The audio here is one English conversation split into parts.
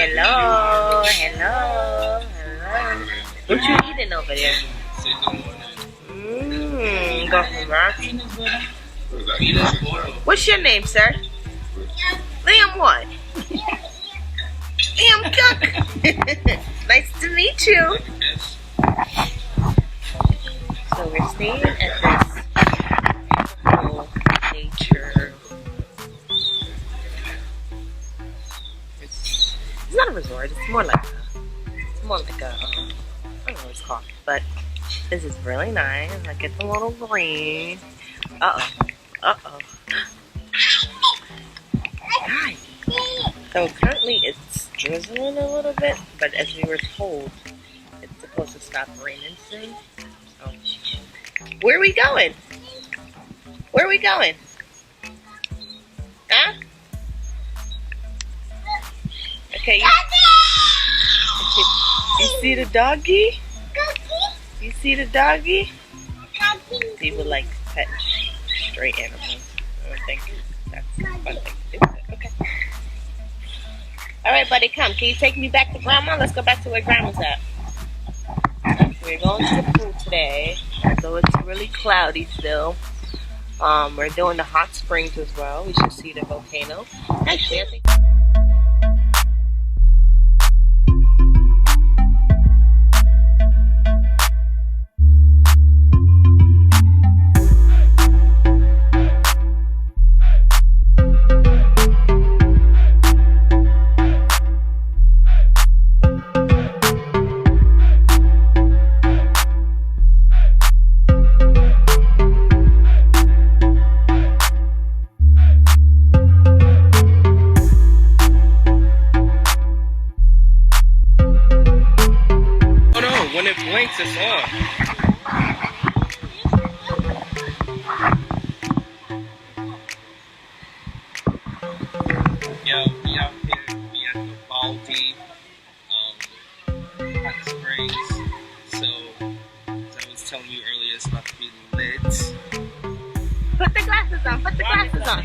Hello, hello, hello. What you eating over there? What's your name, sir? Liam what? Liam Cook. Nice to meet you. So we're staying at this beautiful nature. It's not a resort. It's more like a I don't know what it's called, but this is really nice. I get the little breeze. Uh-oh. Hi. So currently it's drizzling a little bit, but as we were told, it's supposed to stop raining soon. So, where are we going? Where are we going? Huh? Okay. You see the doggy? You see the doggy? People like pet stray animals. I don't think that's a fun thing to do. Okay. Alright, buddy, come. Can you take me back to Grandma? Let's go back to where Grandma's at. We're going to the pool today, although it's really cloudy still. We're doing the hot springs as well. We should see the volcano. Actually, I think... When it blinks, it's on. Yeah, we out here. We at the Baldy hot springs. So, as I was telling you earlier, it's about to be lit. Put the glasses on. Put the glasses on.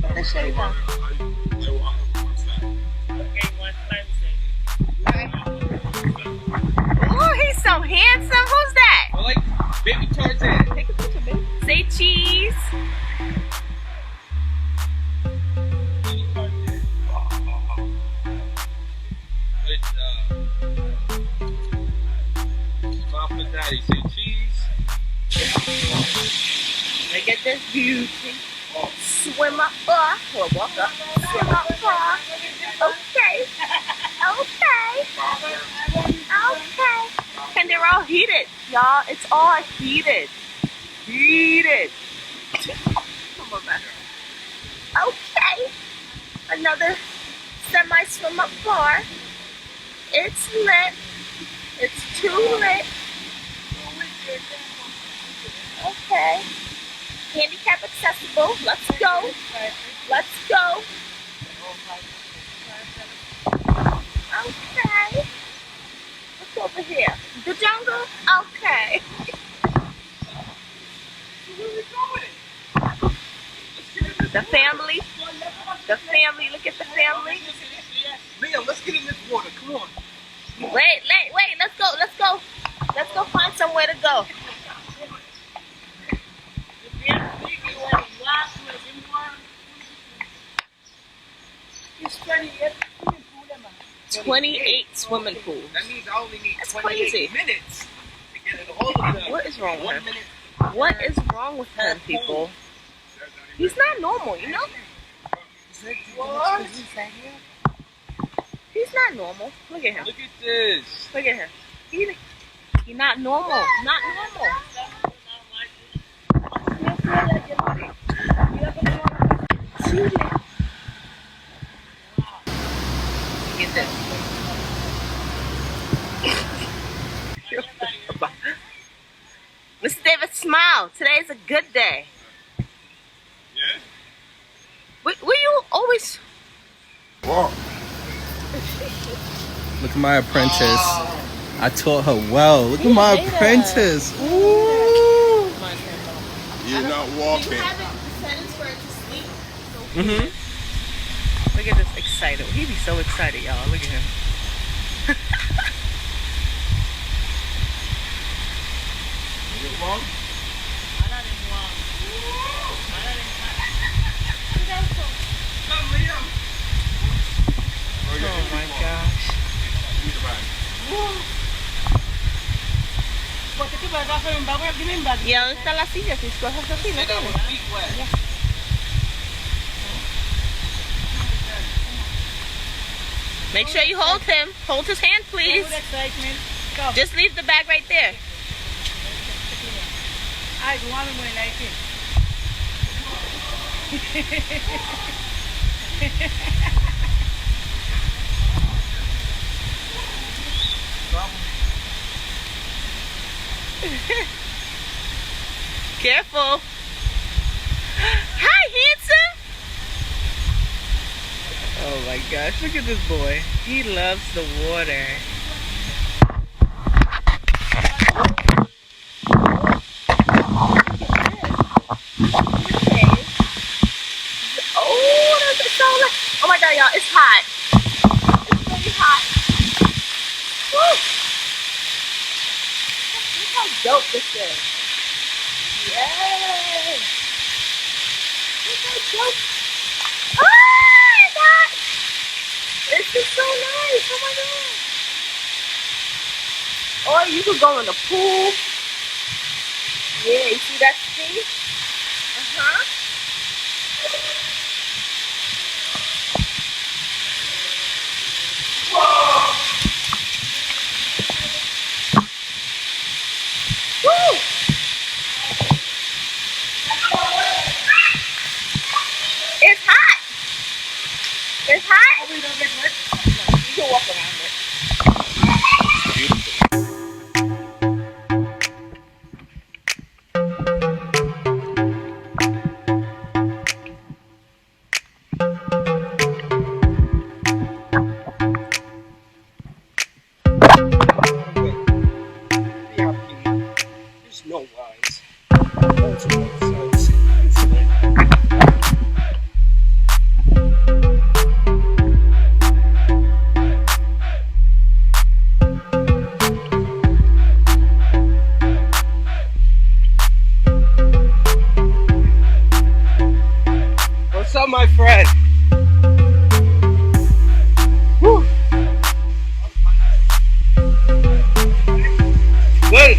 Put the shades on. Oh, he's so handsome. Who's that? I like baby Tarzan. Take a picture, baby. Say cheese. Baby Tarzan. Good job. Mom and Daddy say cheese. Look at this beauty. Swim up bar. Or walk up. Swim up bar. Okay. Okay. And they're all heated, y'all. It's all heated. Come on back. Okay. Another semi-swim up bar. It's lit. It's too lit. Okay. Handicap accessible. Let's go. Let's go. Okay. What's over here? The jungle? Okay. The family. The family. Look at the family. Liam, let's get in this water. Come on. Wait. Let's go find somewhere to go. 28 swimming pools. That means I only need That's 28 crazy. minutes to get in all of them. What is wrong with him? What is wrong with him, people? He's not normal, you know? What? He's not normal. Look at him. Look at this. Look at him. He's not normal. Not normal. Get this. Mr. David, smile. Today's a good day. Yeah? Will you always... Whoa. Look at my apprentice. I taught her well. Look at my apprentice. Ooh. You're not walking. Do you have it the settings for it to sleep? Mm-hmm. Look at this excited. He be so excited, y'all. Look at him. Oh my gosh. ¿Y a dónde está la silla? Si escoges así, no tiene. Make sure you hold him. Hold his hand, please. Just leave the bag right there. Careful. Hi, handsome. Oh my gosh, look at this boy. He loves the water. Okay. Oh, that's so nice. Oh my god, y'all, it's hot. It's really hot. Woo. Look how dope this is. Yay! Look how dope. Oh my god! This is so nice. Oh my god. Or you could go in the pool. Yeah, you see that space? Uh-huh. Whoa! Woo! It's hot. It's hot. You can walk around it. There's no wise. What's up, my friend? Whew. Good.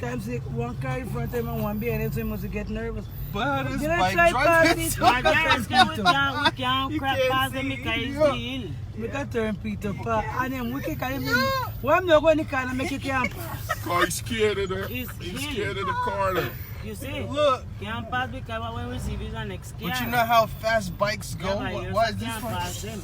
because say one car in front of him and one behind him, so he must get nervous. But this You bike try driving pass it. so I fast. can't You crap can't past him see, because he's yo. the hill. We can turn Peter Pan. And then we can call him. Why am not going to call him make you can't pass? Oh, he's scared of the. He's He's hill. scared of the corner. You see? Look, Can't pass because when we see this the next car. but you know how fast bikes go? Yeah, but you Why is just this can't one? pass him.